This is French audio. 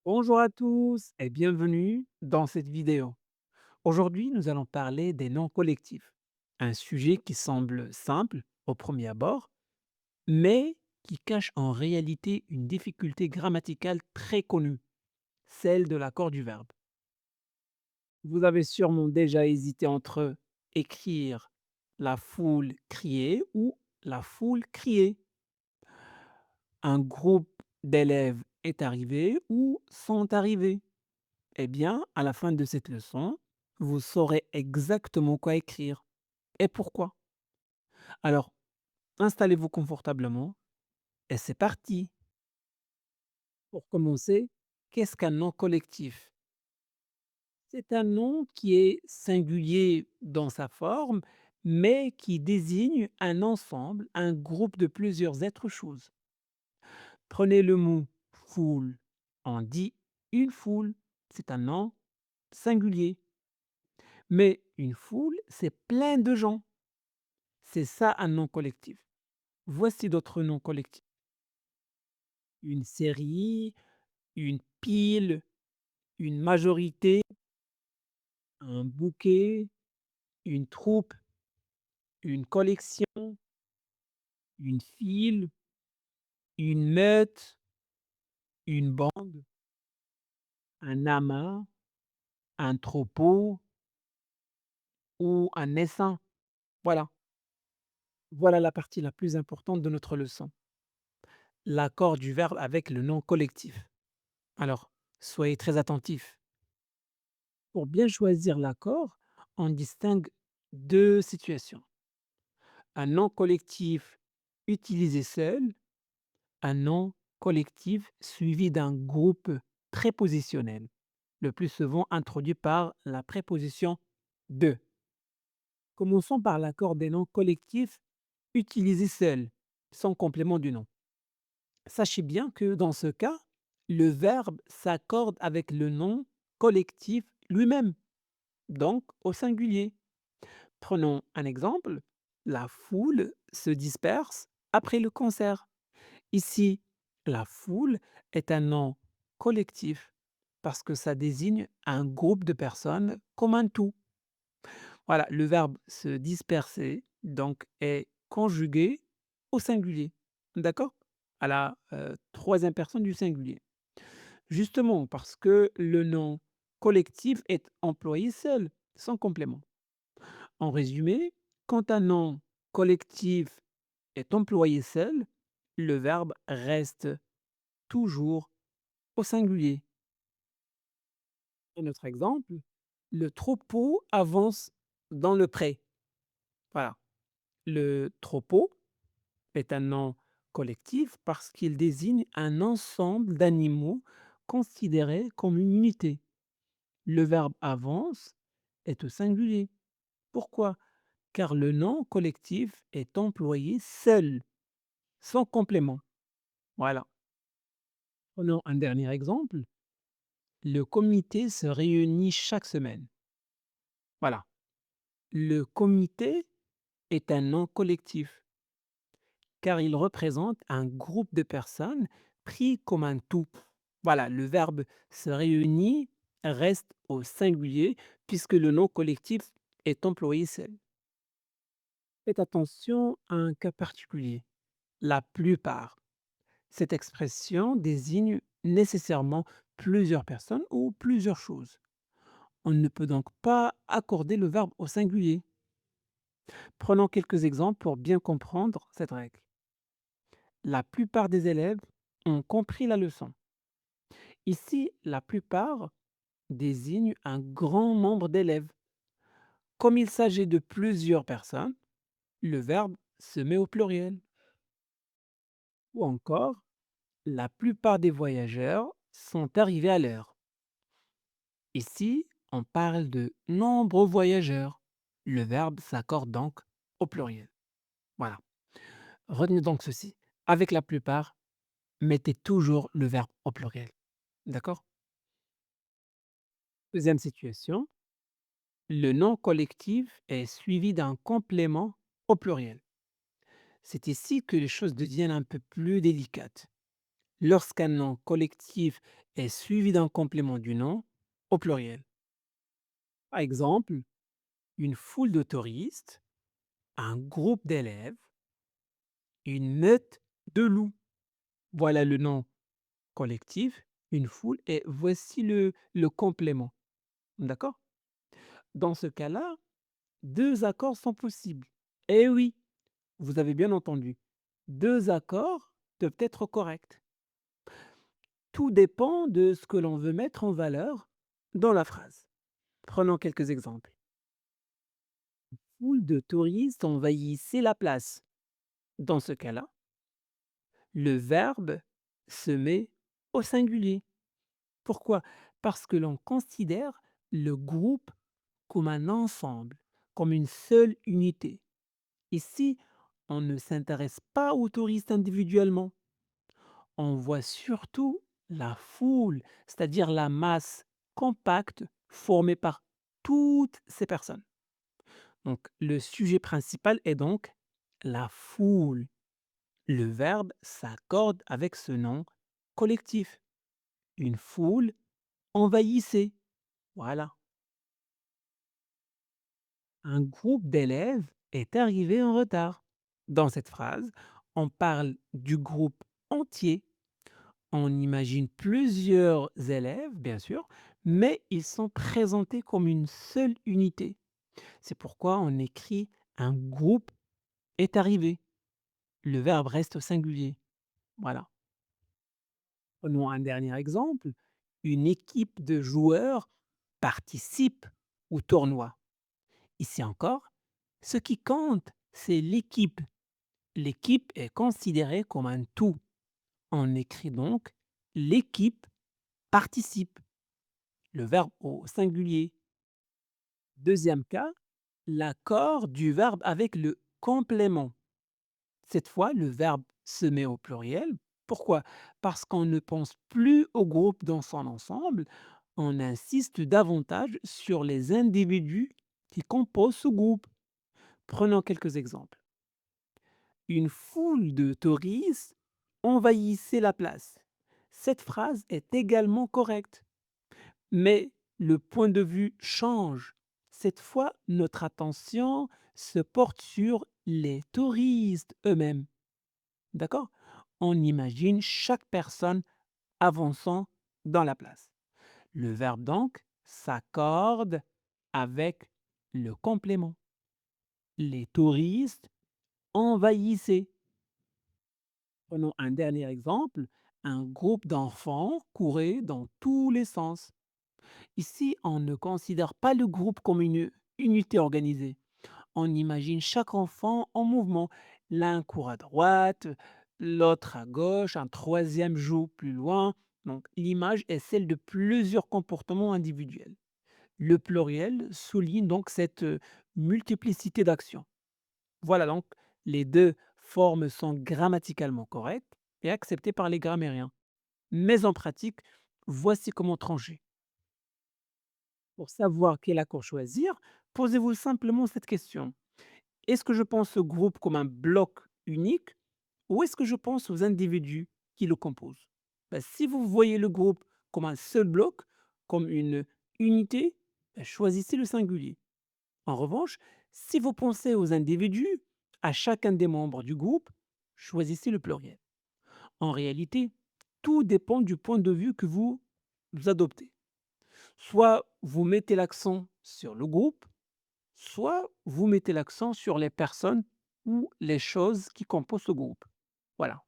Bonjour à tous et bienvenue dans cette vidéo. Aujourd'hui, nous allons parler des noms collectifs, un sujet qui semble simple au premier abord, mais qui cache en réalité une difficulté grammaticale très connue, celle de l'accord du verbe. Vous avez sûrement déjà hésité entre écrire la foule crier ou la foule crier. Un groupe d'élèves est arrivé ou sont arrivés. Eh bien, à la fin de cette leçon, vous saurez exactement quoi écrire et pourquoi. Alors, installez-vous confortablement et c'est parti. Pour commencer, qu'est-ce qu'un nom collectif? C'est un nom qui est singulier dans sa forme, mais qui désigne un ensemble, un groupe de plusieurs êtres choses. Prenez le mot foule. On dit une foule, c'est un nom singulier. Mais une foule, c'est plein de gens. C'est ça un nom collectif. Voici d'autres noms collectifs. Une série, une pile, une majorité, un bouquet, une troupe, une collection, une file, une meute, une bande, un amas, un troupeau ou un essaim. Voilà. Voilà la partie la plus importante de notre leçon. L'accord du verbe avec le nom collectif. Alors, soyez très attentifs. Pour bien choisir l'accord, on distingue deux situations. Un nom collectif utilisé seul, un nom collectif suivi d'un groupe prépositionnel, le plus souvent introduit par la préposition de. Commençons par l'accord des noms collectifs utilisés seuls, sans complément du nom. Sachez bien que dans ce cas, le verbe s'accorde avec le nom collectif lui-même, donc au singulier. Prenons un exemple. La foule se disperse après le concert. Ici, la foule est un nom collectif parce que ça désigne un groupe de personnes comme un tout. Voilà, le verbe se disperser donc est conjugué au singulier. D'accord? À la troisième personne du singulier. Justement parce que le nom collectif est employé seul, sans complément. En résumé, quand un nom collectif est employé seul, le verbe reste toujours au singulier. Un autre exemple, le troupeau avance dans le pré. Voilà. Le troupeau est un nom collectif parce qu'il désigne un ensemble d'animaux considérés comme une unité. Le verbe avance est au singulier. Pourquoi? Car le nom collectif est employé seul, sans complément. Voilà. Prenons un dernier exemple. Le comité se réunit chaque semaine. Voilà. Le comité est un nom collectif car il représente un groupe de personnes pris comme un tout. Voilà, le verbe se réunit reste au singulier puisque le nom collectif est employé seul. Faites attention à un cas particulier. La plupart. Cette expression désigne nécessairement plusieurs personnes ou plusieurs choses. On ne peut donc pas accorder le verbe au singulier. Prenons quelques exemples pour bien comprendre cette règle. La plupart des élèves ont compris la leçon. Ici, la plupart désigne un grand nombre d'élèves. Comme il s'agit de plusieurs personnes, le verbe se met au pluriel. Ou encore, la plupart des voyageurs sont arrivés à l'heure. Ici, on parle de nombreux voyageurs. Le verbe s'accorde donc au pluriel. Voilà. Retenez donc ceci. Avec la plupart, mettez toujours le verbe au pluriel. D'accord? Deuxième situation, le nom collectif est suivi d'un complément au pluriel. C'est ici que les choses deviennent un peu plus délicates. lorsqu'un nom collectif est suivi d'un complément du nom au pluriel. Par exemple, une foule de touristes, un groupe d'élèves, une meute de loups. Voilà le nom collectif, une foule, et voici le complément. D'accord? Dans ce cas-là, 2 accords sont possibles. Eh oui, vous avez bien entendu. 2 accords peuvent être corrects. Tout dépend de ce que l'on veut mettre en valeur dans la phrase. Prenons quelques exemples. Foule de touristes envahissait la place. Dans ce cas-là, le verbe se met au singulier. Pourquoi? Parce que l'on considère le groupe comme un ensemble, comme une seule unité. Ici, on ne s'intéresse pas aux touristes individuellement. On voit surtout la foule, c'est-à-dire la masse compacte formée par toutes ces personnes. Donc, le sujet principal est donc la foule. Le verbe s'accorde avec ce nom collectif. Une foule envahissait. Voilà. Un groupe d'élèves est arrivé en retard. Dans cette phrase, on parle du groupe entier. On imagine plusieurs élèves, bien sûr, mais ils sont présentés comme une seule unité. C'est pourquoi on écrit un groupe est arrivé. Le verbe reste au singulier. Voilà. Prenons un dernier exemple. Une équipe de joueurs participe au tournoi. Ici encore, ce qui compte, c'est l'équipe. L'équipe est considérée comme un tout. On écrit donc l'équipe participe, le verbe au singulier. Deuxième cas, l'accord du verbe avec le complément. Cette fois, le verbe se met au pluriel. Pourquoi? Parce qu'on ne pense plus au groupe dans son ensemble, on insiste davantage sur les individus qui composent ce groupe. Prenons quelques exemples. Une foule de touristes envahissait la place. Cette phrase est également correcte, mais le point de vue change. Cette fois, notre attention se porte sur les touristes eux-mêmes. D'accord? On imagine chaque personne avançant dans la place. Le verbe donc s'accorde avec le complément. Les touristes envahissaient. Prenons un dernier exemple. Un groupe d'enfants courait dans tous les sens. Ici, on ne considère pas le groupe comme une unité organisée. On imagine chaque enfant en mouvement. L'un court à droite, l'autre à gauche, un troisième joue plus loin. Donc, l'image est celle de plusieurs comportements individuels. Le pluriel souligne donc cette multiplicité d'actions. Voilà donc, les deux formes sont grammaticalement correctes et acceptées par les grammairiens. Mais en pratique, voici comment trancher. Pour savoir quel accord choisir, posez-vous simplement cette question. Est-ce que je pense au groupe comme un bloc unique ou est-ce que je pense aux individus qui le composent? Si vous voyez le groupe comme un seul bloc, comme une unité, choisissez le singulier. En revanche, si vous pensez aux individus, à chacun des membres du groupe, choisissez le pluriel. En réalité, tout dépend du point de vue que vous adoptez. Soit vous mettez l'accent sur le groupe, soit vous mettez l'accent sur les personnes ou les choses qui composent ce groupe. Voilà.